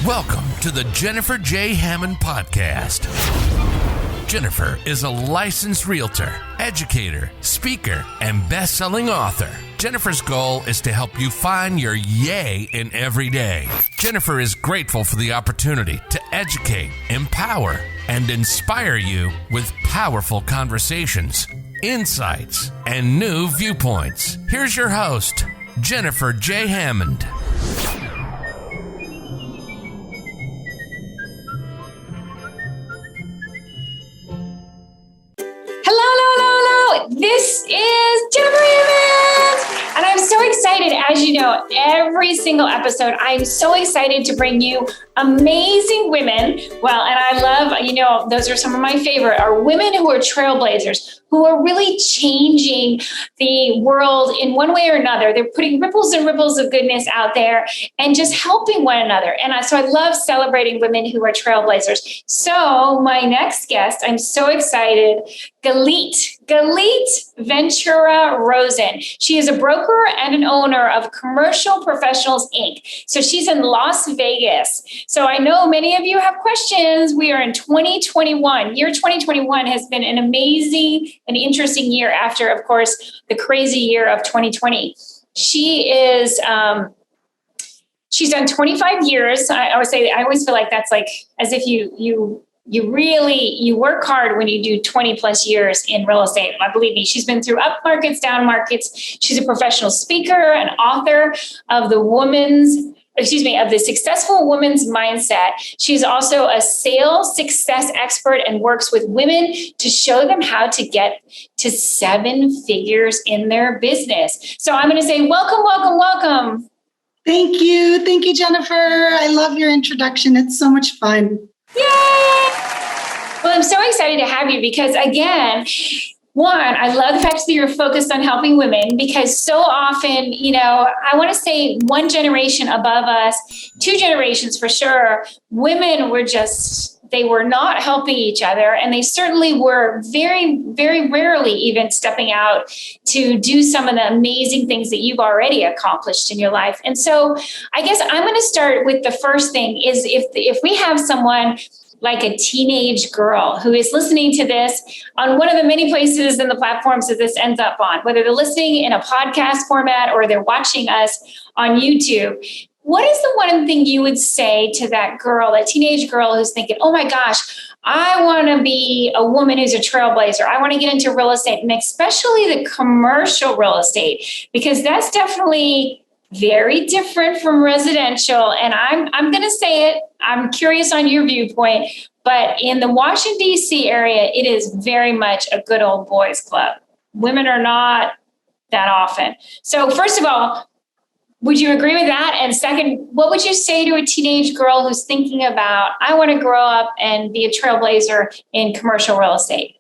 Welcome to the Jennifer J. Hammond Podcast. Jennifer is a licensed realtor, educator, speaker, and best-selling author. Jennifer's goal is to help you find your yay in every day. Jennifer is grateful for the opportunity to educate, empower, and inspire you with powerful conversations, insights, and new viewpoints. Here's your host, Jennifer J. Hammond. This is Jennifer Hammond, and I'm so excited. As you know, every single episode, I'm so excited to bring you amazing women. Well, and I love, those are some of my favorite, are women who are trailblazers, who are really changing the world in one way or another. They're putting ripples and ripples of goodness out there and just helping one another. And so I love celebrating women who are trailblazers. So my next guest, I'm so excited, Galit Ventura-Rozen. She is a broker and an owner of Commercial Professionals, Inc. So she's in Las Vegas. So I know many of you have questions. We are in 2021. Year 2021 has been an amazing and interesting year after, of course, the crazy year of 2020. She is, she's done 25 years. I always feel like that's like as if you work hard when you do 20 plus years in real estate. Believe me, she's been through up markets, down markets. She's a professional speaker and author of the Successful Woman's Mindset. She's also a sales success expert and works with women to show them how to get to 7 figures in their business. So I'm going to say, welcome. Thank you, Jennifer. I love your introduction. It's so much fun. Yay! Well, I'm so excited to have you because, again, one, I love the fact that you're focused on helping women because so often, I want to say one generation above us, 2 generations for sure, women were they were not helping each other. And they certainly were very, very rarely even stepping out to do some of the amazing things that you've already accomplished in your life. And so I guess I'm going to start with the first thing is if we have someone like a teenage girl who is listening to this on one of the many places and the platforms that this ends up on, whether they're listening in a podcast format or they're watching us on YouTube, what is the one thing you would say to that teenage girl who's thinking, oh my gosh, I want to be a woman who's a trailblazer. I want to get into real estate, and especially the commercial real estate, because that's definitely very different from residential. And I'm going to say it. I'm curious on your viewpoint, but in the Washington, D.C. area, it is very much a good old boys club. Women are not that often. So first of all, would you agree with that? And second, what would you say to a teenage girl who's thinking about, I want to grow up and be a trailblazer in commercial real estate?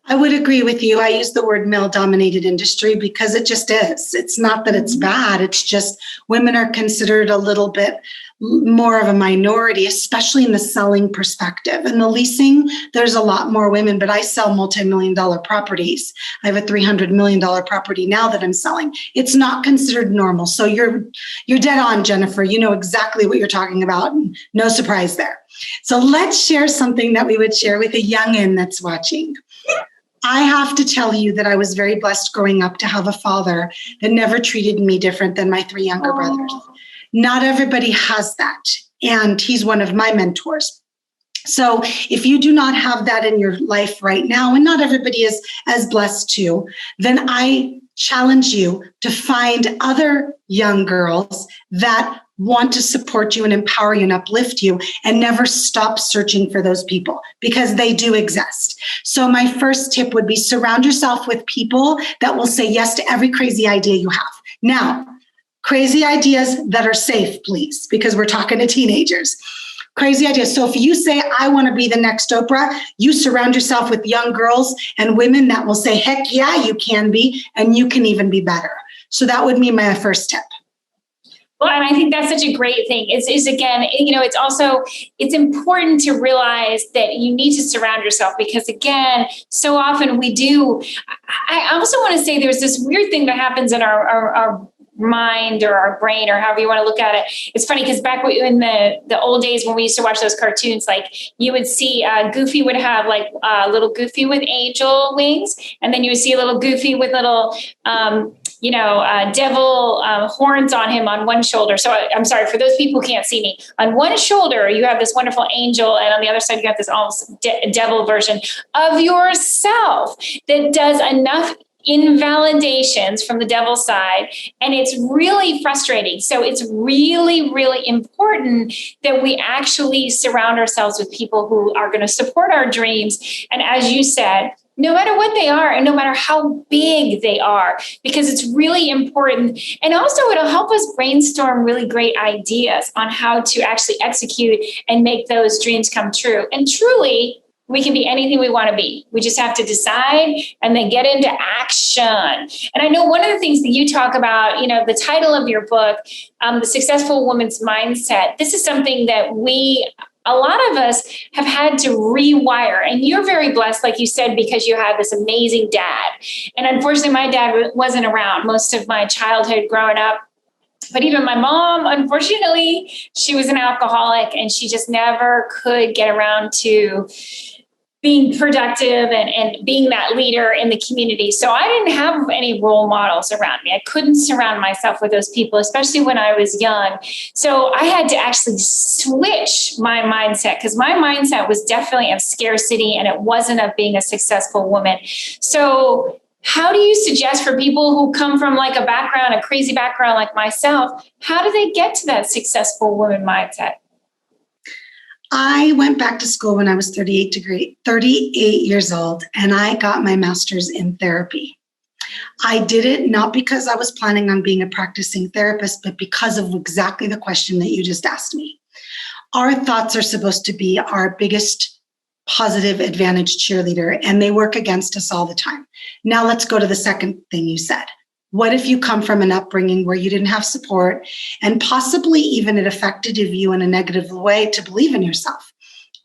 I would agree with you. I use the word male-dominated industry because it just is. It's not that it's bad. It's just women are considered a little bit more of a minority, especially in the selling perspective. In the leasing, there's a lot more women, but I sell multi-million-dollar properties. I have a $300 million property now that I'm selling. It's not considered normal. So you're dead on, Jennifer. You know exactly what you're talking about. No surprise there. So let's share something that we would share with a youngin' that's watching. I have to tell you that I was very blessed growing up to have a father that never treated me different than my 3 younger brothers. Not everybody has that, and he's one of my mentors. So if you do not have that in your life right now, and not everybody is as blessed too, then I challenge you to find other young girls that want to support you and empower you and uplift you, and never stop searching for those people because they do exist. So my first tip would be surround yourself with people that will say yes to every crazy idea you have. Now, crazy ideas that are safe, please, because we're talking to teenagers. Crazy ideas. So if you say, I want to be the next Oprah, you surround yourself with young girls and women that will say, heck yeah, you can be, and you can even be better. So that would be my first tip. Well, and I think that's such a great thing. Is again, it's important to realize that you need to surround yourself because, again, so often we do. I also want to say there's this weird thing that happens in our mind or our brain or however you want to look at it. It's funny because back in the old days when we used to watch those cartoons, like you would see Goofy would have like little Goofy with angel wings, and then you would see a little Goofy with little devil horns on him on one shoulder. So I'm sorry for those people who can't see me. On one shoulder, you have this wonderful angel, and on the other side, you got this almost devil version of yourself that does enough invalidations from the devil's side, and it's really frustrating. So it's really, really important that we actually surround ourselves with people who are going to support our dreams. And as you said, no matter what they are and no matter how big they are, because it's really important. And also it'll help us brainstorm really great ideas on how to actually execute and make those dreams come true. And truly, we can be anything we want to be. We just have to decide and then get into action. And I know one of the things that you talk about, the title of your book, The Successful Woman's Mindset, this is something that a lot of us have had to rewire. And you're very blessed, like you said, because you had this amazing dad. And unfortunately, my dad wasn't around most of my childhood growing up. But even my mom, unfortunately, she was an alcoholic and she just never could get around to being productive and being that leader in the community. So I didn't have any role models around me. I couldn't surround myself with those people, especially when I was young. So I had to actually switch my mindset because my mindset was definitely of scarcity and it wasn't of being a successful woman. So how do you suggest for people who come from like a crazy background like myself, how do they get to that successful woman mindset? I went back to school when I was 38 years old, and I got my master's in therapy. I did it not because I was planning on being a practicing therapist, but because of exactly the question that you just asked me. Our thoughts are supposed to be our biggest positive advantage cheerleader, and they work against us all the time. Now let's go to the second thing you said. What if you come from an upbringing where you didn't have support and possibly even it affected you in a negative way to believe in yourself?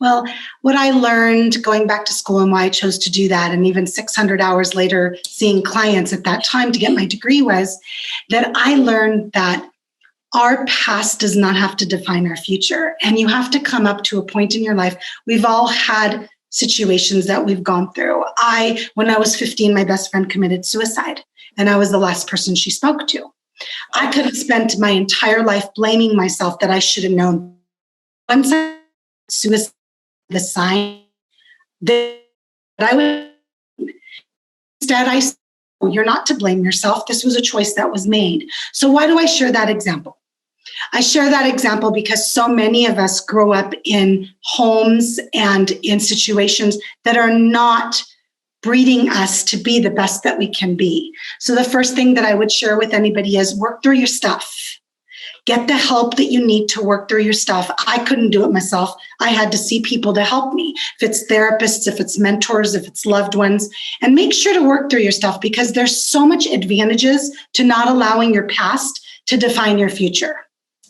Well, what I learned going back to school and why I chose to do that, and even 600 hours later seeing clients at that time to get my degree, was that I learned that our past does not have to define our future. And you have to come up to a point in your life. We've all had situations that we've gone through. When I was 15, my best friend committed suicide. And I was the last person she spoke to. I could have spent my entire life blaming myself that I should have known. Once I suicide, the sign that I would, instead I said, you're not to blame yourself. This was a choice that was made. So why do I share that example? I share that example because so many of us grow up in homes and in situations that are not breeding us to be the best that we can be. So the first thing that I would share with anybody is work through your stuff. Get the help that you need to work through your stuff. I couldn't do it myself. I had to see people to help me. If it's therapists, if it's mentors, if it's loved ones, and make sure to work through your stuff because there's so much advantages to not allowing your past to define your future.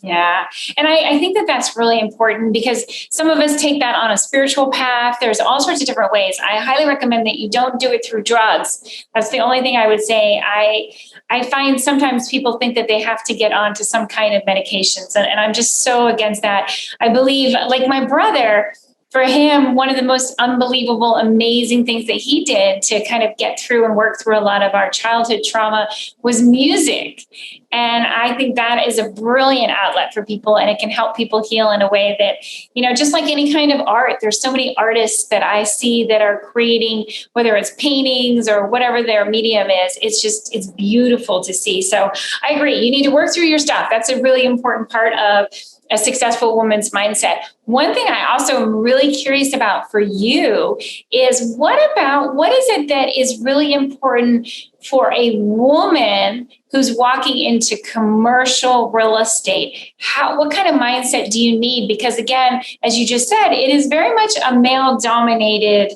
Yeah. And I think that that's really important because some of us take that on a spiritual path. There's all sorts of different ways. I highly recommend that you don't do it through drugs. That's the only thing I would say. I find sometimes people think that they have to get onto some kind of medications. And I'm just so against that. I believe, like my brother, for him, one of the most unbelievable, amazing things that he did to kind of get through and work through a lot of our childhood trauma was music. And I think that is a brilliant outlet for people, and it can help people heal in a way that, just like any kind of art, there's so many artists that I see that are creating, whether it's paintings or whatever their medium is, it's beautiful to see. So I agree. You need to work through your stuff. That's a really important part of a successful woman's mindset. One thing I also am really curious about for you is what is it that is really important for a woman who's walking into commercial real estate? What kind of mindset do you need? Because again, as you just said, it is very much a male-dominated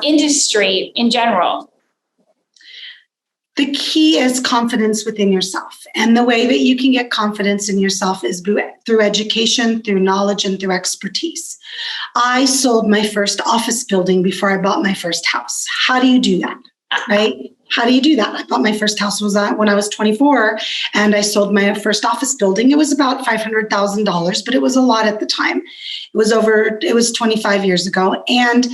industry in general. The key is confidence within yourself. And the way that you can get confidence in yourself is through education, through knowledge, and through expertise. I sold my first office building before I bought my first house. How do you do that? right? How do you do that? I bought my first house when I was 24, and I sold my first office building. It was about $500,000, but it was a lot at the time. It was 25 years ago. And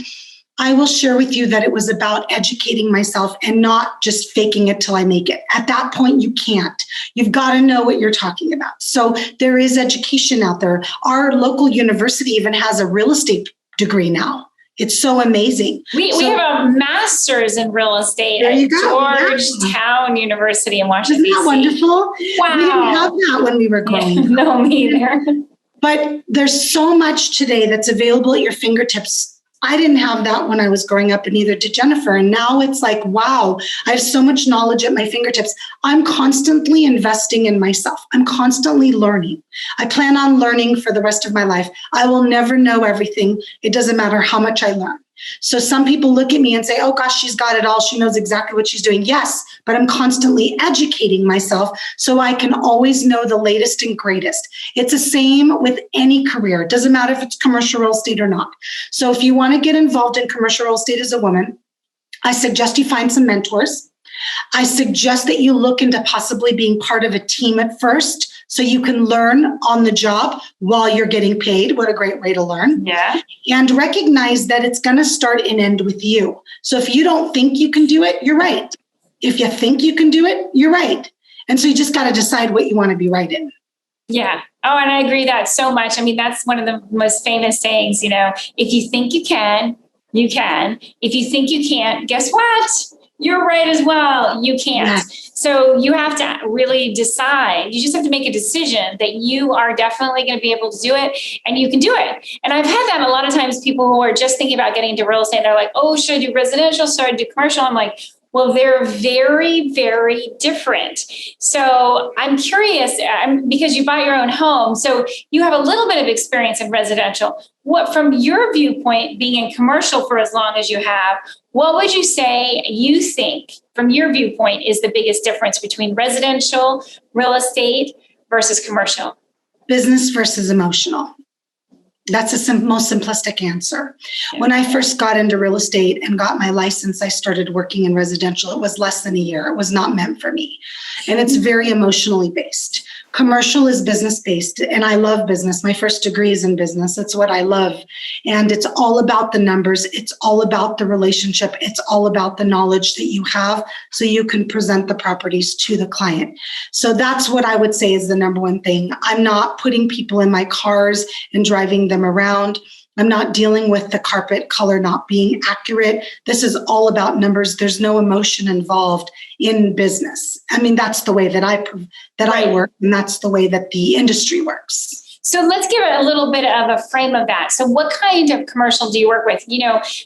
I will share with you that it was about educating myself and not just faking it till I make it. At that point, you can't. You've got to know what you're talking about. So there is education out there. Our local university even has a real estate degree now. It's so amazing. We have a master's in real estate at Georgetown University in Washington, D.C. Isn't that wonderful? Wow. We didn't have that when we were growing up. No, me either. But there's so much today that's available at your fingertips. I didn't have that when I was growing up, and neither did Jennifer. And now it's like, wow, I have so much knowledge at my fingertips. I'm constantly investing in myself. I'm constantly learning. I plan on learning for the rest of my life. I will never know everything. It doesn't matter how much I learn. So some people look at me and say, oh gosh, she's got it all. She knows exactly what she's doing. Yes, but I'm constantly educating myself so I can always know the latest and greatest. It's the same with any career. It doesn't matter if it's commercial real estate or not. So if you want to get involved in commercial real estate as a woman, I suggest you find some mentors. I suggest that you look into possibly being part of a team at first so you can learn on the job while you're getting paid. What a great way to learn. Yeah. And recognize that it's going to start and end with you. So if you don't think you can do it, you're right. If you think you can do it, you're right. And so you just got to decide what you want to be right in. Yeah. Oh, and I agree that so much. I mean, that's one of the most famous sayings, if you think you can, you can. If you think you can't, guess what? You're right as well. You can't. Yes. So you have to really decide. You just have to make a decision that you are definitely going to be able to do it and you can do it. And I've had that a lot of times, people who are just thinking about getting into real estate. They're like, oh, should I do residential? Should I do commercial? I'm like, well, they're very, very different. So I'm curious, because you bought your own home, so you have a little bit of experience in residential. What, from your viewpoint, being in commercial for as long as you have, what would you say you think, from your viewpoint, is the biggest difference between residential, real estate versus commercial? Business versus emotional. That's the most simplistic answer. When I first got into real estate and got my license, I started working in residential. It was less than a year. It was not meant for me. And it's very emotionally based. Commercial is business based, and I love business. My first degree is in business. It's what I love. And it's all about the numbers. It's all about the relationship. It's all about the knowledge that you have so you can present the properties to the client. So that's what I would say is the number one thing. I'm not putting people in my cars and driving them around. I'm not dealing with the carpet color not being accurate. This is all about numbers. There's no emotion involved in business. I mean, that's the way that I work, and that's the way that the industry works. So let's give it a little bit of a frame of that. So what kind of commercial do you work with?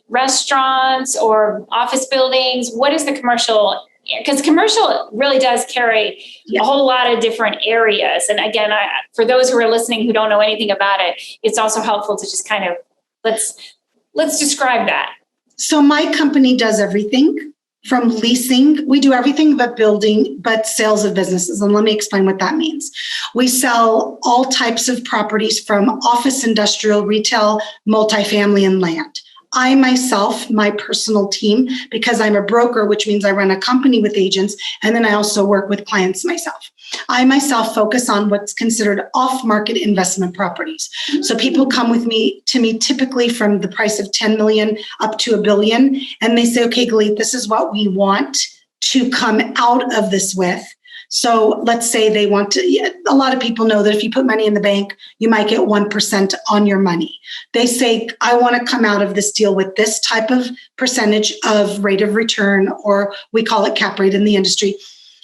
Restaurants or office buildings? What is the commercial? Because commercial really does carry a whole lot of different areas. And again, for those who are listening who don't know anything about it, it's also helpful to just kind of, let's describe that. So my company does everything from leasing. We do everything but sales of businesses. And let me explain what that means. We sell all types of properties from office, industrial, retail, multifamily, and land. I myself, my personal team, because I'm a broker, which means I run a company with agents, and then I also work with clients myself. I myself focus on what's considered off-market investment properties. So people come to me typically from the price of 10 million up to $1 billion, and they say, okay, Galit, this is what we want to come out of this with. So let's say they want to, a lot of people know that if you put money in the bank, you might get 1% on your money. They say, I want to come out of this deal with this type of percentage of rate of return, or we call it cap rate in the industry.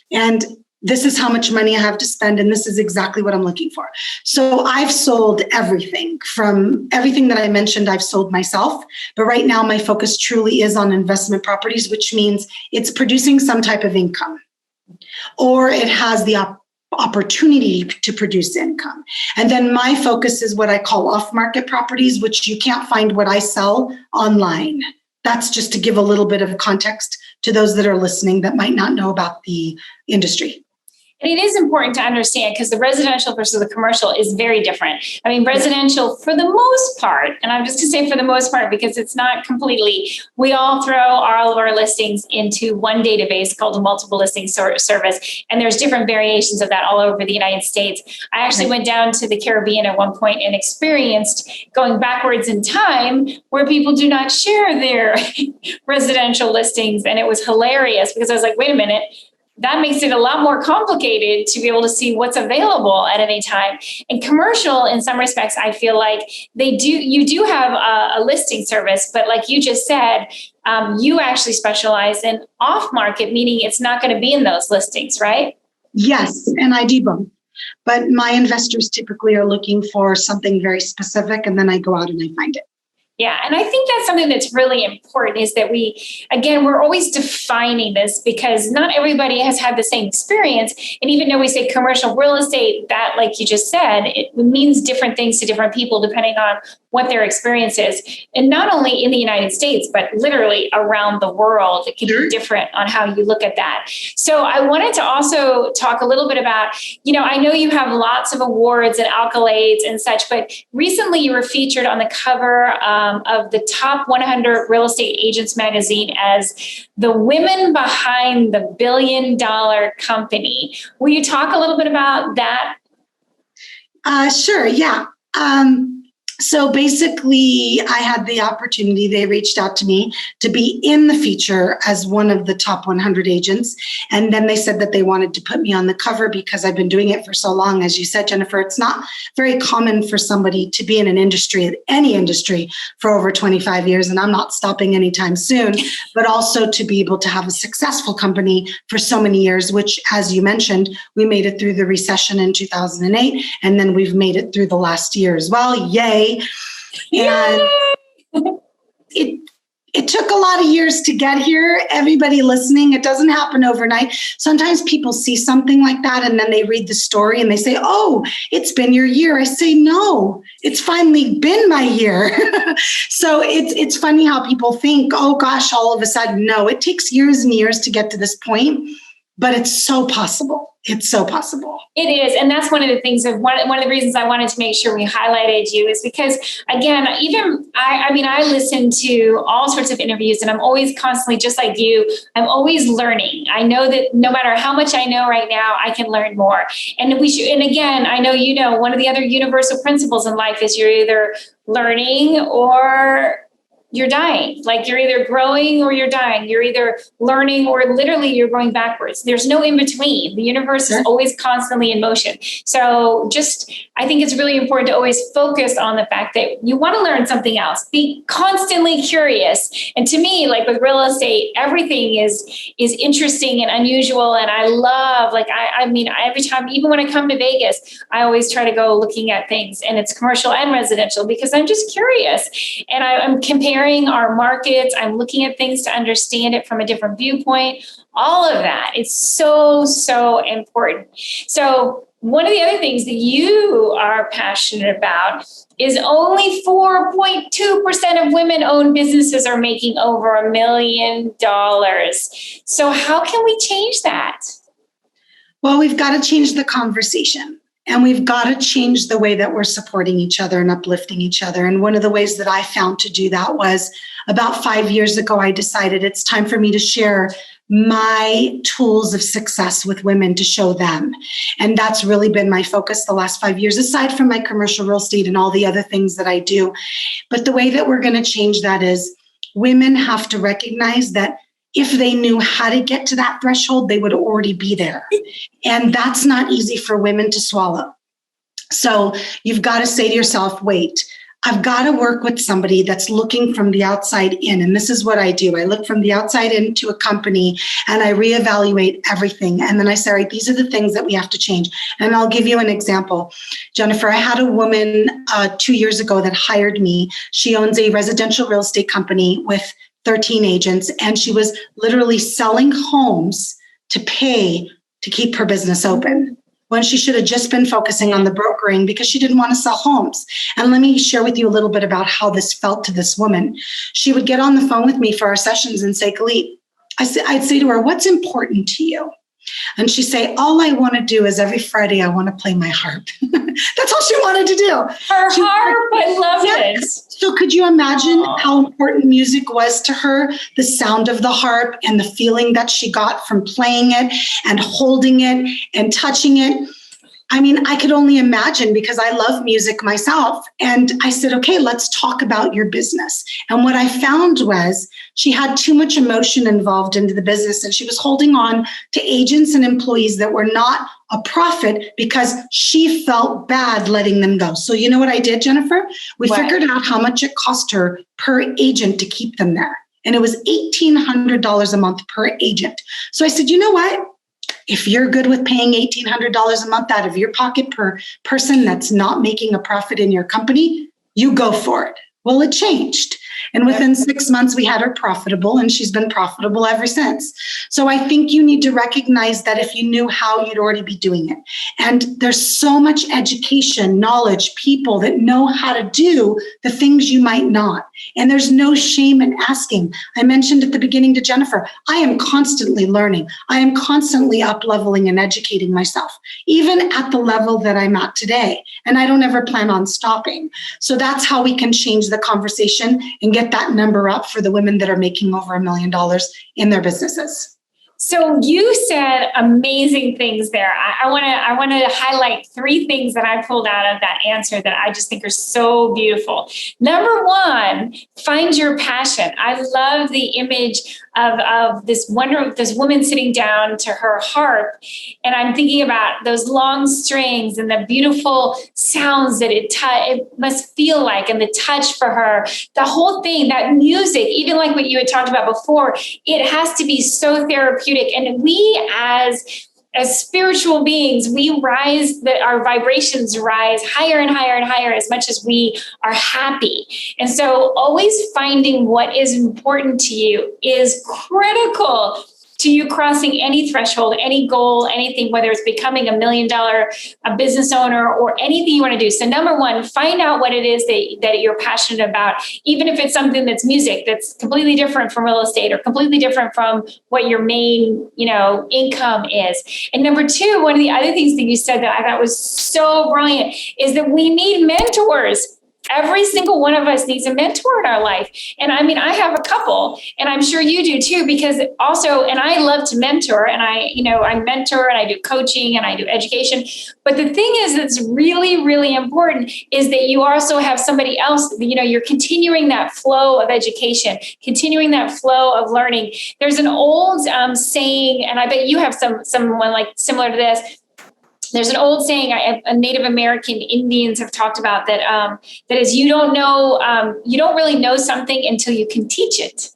And this is how much money I have to spend, and this is exactly what I'm looking for. So I've sold everything. From everything that I mentioned, I've sold myself. But right now, my focus truly is on investment properties, which means it's producing some type of income, or it has the opportunity to produce income. And then my focus is what I call off-market properties, which you can't find what I sell online. That's just to give a little bit of context to those that are listening that might not know about the industry. And it is important to understand because the residential versus the commercial is very different. I mean, residential for the most part, and I'm just going to say for the most part because it's not completely, we all throw all of our listings into one database called a multiple listing service. And there's different variations of that all over the United States. I actually went down to the Caribbean at one point and experienced going backwards in time where people do not share their residential listings. And it was hilarious because I was like, wait a minute. That makes it a lot more complicated to be able to see what's available at any time. And commercial, in some respects, I feel like you do have a listing service, but like you just said, you actually specialize in off-market, meaning it's not going to be in those listings, right? Yes, and I do both. But my investors typically are looking for something very specific, and then I go out and I find it. Yeah. And I think that's something that's really important is that we're always defining this because not everybody has had the same experience. And even though we say commercial real estate, that, like you just said, it means different things to different people depending on what their experience is. And not only in the United States, but literally around the world, it can be different on how you look at that. So I wanted to also talk a little bit about, I know you have lots of awards and accolades and such, but recently you were featured on the cover of the top 100 real estate agents magazine as the women behind the $1 billion company. Will you talk a little bit about that? Sure. Yeah. So basically, I had the opportunity, they reached out to me to be in the feature as one of the top 100 agents. And then they said that they wanted to put me on the cover because I've been doing it for so long. As you said, Jennifer, it's not very common for somebody to be in an industry, any industry, for over 25 years. And I'm not stopping anytime soon, but also to be able to have a successful company for so many years, which, as you mentioned, we made it through the recession in 2008. And then we've made it through the last year as well. Yay. And it took a lot of years to get here. Everybody listening, it doesn't happen overnight. Sometimes people see something like that and then they read the story and they say, oh, it's been your year. I say, no, it's finally been my year. So it's funny how people think, oh gosh, all of a sudden, no, it takes years and years to get to this point, but it's so possible. It's so possible. It is. And that's one of the things of one of the reasons I wanted to make sure we highlighted you is because, again, even I listen to all sorts of interviews and I'm always constantly, just like you, I'm always learning. I know that no matter how much I know right now, I can learn more. And again, I know, one of the other universal principles in life is you're either learning or you're dying. Like you're either growing or you're dying. You're either learning or literally you're going backwards. There's no in between. The universe is always constantly in motion. So I think it's really important to always focus on the fact that you want to learn something else. Be constantly curious. And to me, like with real estate, everything is interesting and unusual. And I love, every time, even when I come to Vegas, I always try to go looking at things, and it's commercial and residential because I'm just curious. And I'm comparing our markets. I'm looking at things to understand it from a different viewpoint. All of that. It's so, so important. So one of the other things that you are passionate about is only 4.2% of women-owned businesses are making over $1 million. So how can we change that? Well, we've got to change the conversation. And we've got to change the way that we're supporting each other and uplifting each other. And one of the ways that I found to do that was about 5 years ago, I decided it's time for me to share my tools of success with women to show them. And that's really been my focus the last 5 years, aside from my commercial real estate and all the other things that I do. But the way that we're going to change that is women have to recognize that if they knew how to get to that threshold, they would already be there. And that's not easy for women to swallow. So you've got to say to yourself, wait, I've got to work with somebody that's looking from the outside in. And this is what I do. I look from the outside into a company and I reevaluate everything. And then I say, all right, these are the things that we have to change. And I'll give you an example. Jennifer, I had a woman 2 years ago that hired me. She owns a residential real estate company with 13 agents, and she was literally selling homes to pay to keep her business open when she should have just been focusing on the brokering because she didn't want to sell homes. And let me share with you a little bit about how this felt to this woman. She would get on the phone with me for our sessions and say, Galit, I'd say to her, what's important to you? And she'd say, all I want to do is every Friday, I want to play my harp. That's all she wanted to do. Her harp, I love it. So could you imagine how important music was to her? The sound of the harp and the feeling that she got from playing it and holding it and touching it. I mean, I could only imagine because I love music myself. And I said, okay, let's talk about your business. And what I found was she had too much emotion involved into the business, and she was holding on to agents and employees that were not a profit because she felt bad letting them go. So you know what I did, Jennifer? We figured out how much it cost her per agent to keep them there. And it was $1,800 a month per agent. So I said, you know what? If you're good with paying $1,800 a month out of your pocket per person that's not making a profit in your company, you go for it. Well, it changed. And within 6 months, we had her profitable, and she's been profitable ever since. So I think you need to recognize that if you knew how, you'd already be doing it. And there's so much education, knowledge, people that know how to do the things you might not. And there's no shame in asking. I mentioned at the beginning to Jennifer, I am constantly learning. I am constantly up-leveling and educating myself, even at the level that I'm at today. And I don't ever plan on stopping. So that's how we can change the conversation and get that number up for the women that are making over $1 million in their businesses. So you said amazing things there. I want to highlight 3 things that I pulled out of that answer that I just think are so beautiful. Number 1, find your passion. I love the image of this woman sitting down to her harp, and I'm thinking about those long strings and the beautiful sounds that it must feel like, and the touch for her, the whole thing, that music, even like what you had talked about before, it has to be so therapeutic. And we as spiritual beings, we rise, that our vibrations rise higher and higher and higher as much as we are happy. And so always finding what is important to you is critical to you crossing any threshold, any goal, anything, whether it's becoming $1 million a business owner or anything you want to do. So number 1, find out what it is that you're passionate about, even if it's something that's music, that's completely different from real estate or completely different from what your main, income is. And number 2, one of the other things that you said that I thought was so brilliant is that we need mentors. Every single one of us needs a mentor in our life. And I mean, I have a couple, and I'm sure you do too, because also, and I love to mentor, and I mentor and I do coaching and I do education. But the thing is that's really, really important is that you also have somebody else, you're continuing that flow of education, continuing that flow of learning. There's an old saying, and I bet you have someone like similar to this. There's an old saying Native American Indians have talked about that is you don't really know something until you can teach it.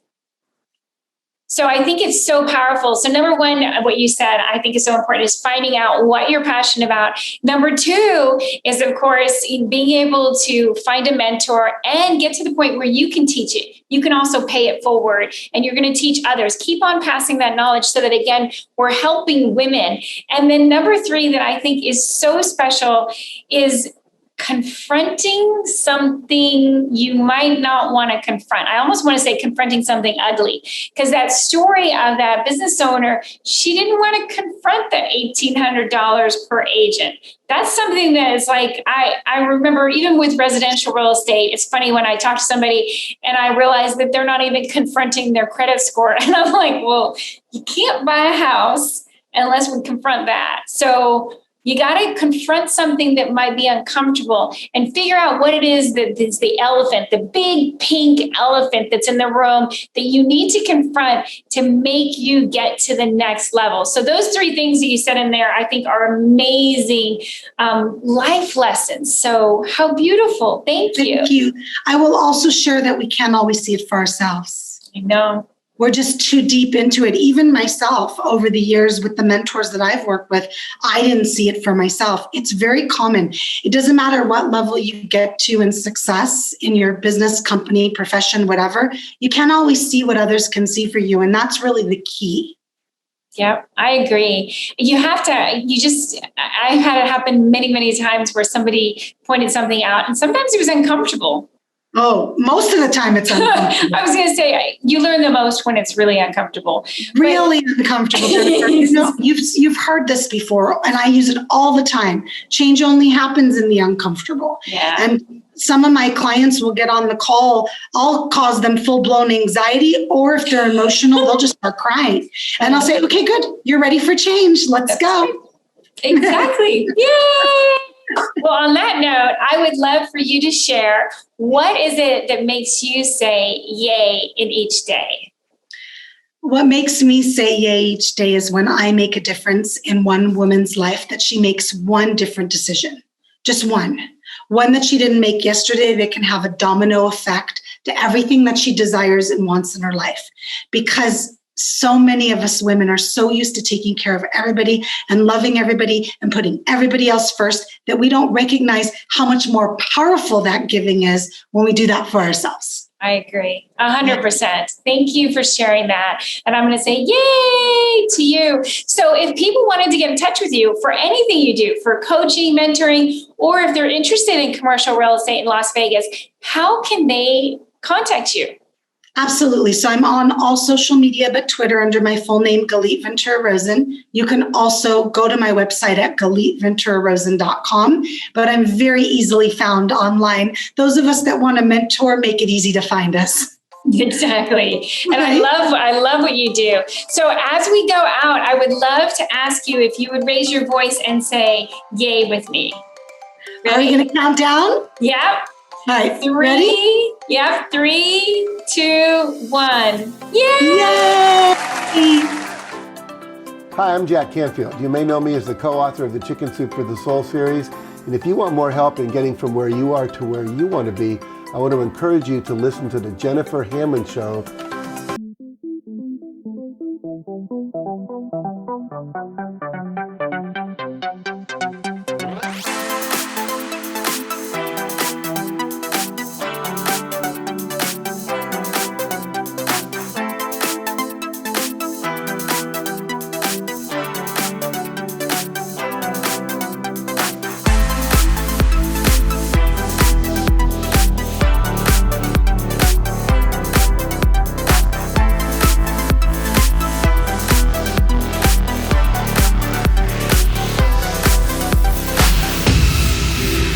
So I think it's so powerful. So number 1, what you said, I think is so important, is finding out what you're passionate about. Number 2 is, of course, being able to find a mentor and get to the point where you can teach it. You can also pay it forward, and you're going to teach others. Keep on passing that knowledge so that, again, we're helping women. And then number 3 that I think is so special is confronting something you might not want to confront. I almost want to say confronting something ugly, because that story of that business owner, she didn't want to confront the $1,800 per agent. That's something that is like, I remember even with residential real estate, it's funny when I talk to somebody and I realize that they're not even confronting their credit score. And I'm like, well, you can't buy a house unless we confront that. So you got to confront something that might be uncomfortable and figure out what it is that is the elephant, the big pink elephant that's in the room that you need to confront to make you get to the next level. So those 3 things that you said in there, I think are amazing life lessons. So how beautiful. Thank you. Thank you. I will also share that we can't always see it for ourselves. I know. We're just too deep into it. Even myself, over the years with the mentors that I've worked with, I didn't see it for myself. It's very common. It doesn't matter what level you get to in success in your business, company, profession, whatever. You can't always see what others can see for you. And that's really the key. Yeah, I agree. I've had it happen many, many times where somebody pointed something out, and sometimes it was uncomfortable. Oh, most of the time it's uncomfortable. I was going to say, you learn the most when it's really uncomfortable. Really uncomfortable. You've heard this before, and I use it all the time. Change only happens in the uncomfortable. Yeah. And some of my clients will get on the call. I'll cause them full-blown anxiety, or if they're emotional, they'll just start crying. And I'll say, okay, good. You're ready for change. Let's go. Right. Exactly. Yay! Well, on that note, I would love for you to share, what is it that makes you say yay in each day? What makes me say yay each day is when I make a difference in one woman's life, that she makes one different decision, just one that she didn't make yesterday, that can have a domino effect to everything that she desires and wants in her life. Because so many of us women are so used to taking care of everybody and loving everybody and putting everybody else first, that we don't recognize how much more powerful that giving is when we do that for ourselves. I agree 100%. Thank you for sharing that. And I'm going to say yay to you. So if people wanted to get in touch with you for anything you do, for coaching, mentoring, or if they're interested in commercial real estate in Las Vegas, how can they contact you? Absolutely. So I'm on all social media, but Twitter under my full name, Galit Ventura-Rozen. You can also go to my website at galitventura-rozen.com, but I'm very easily found online. Those of us that want to mentor, make it easy to find us. Exactly. And I love what you do. So as we go out, I would love to ask you if you would raise your voice and say yay with me. Ready? Are you going to count down? Yep. All right. 3. Ready? Yep. 3, 2, 1. Yay! Yay! Hi, I'm Jack Canfield. You may know me as the co-author of the Chicken Soup for the Soul series. And if you want more help in getting from where you are to where you want to be, I want to encourage you to listen to the Jennifer Hammond Show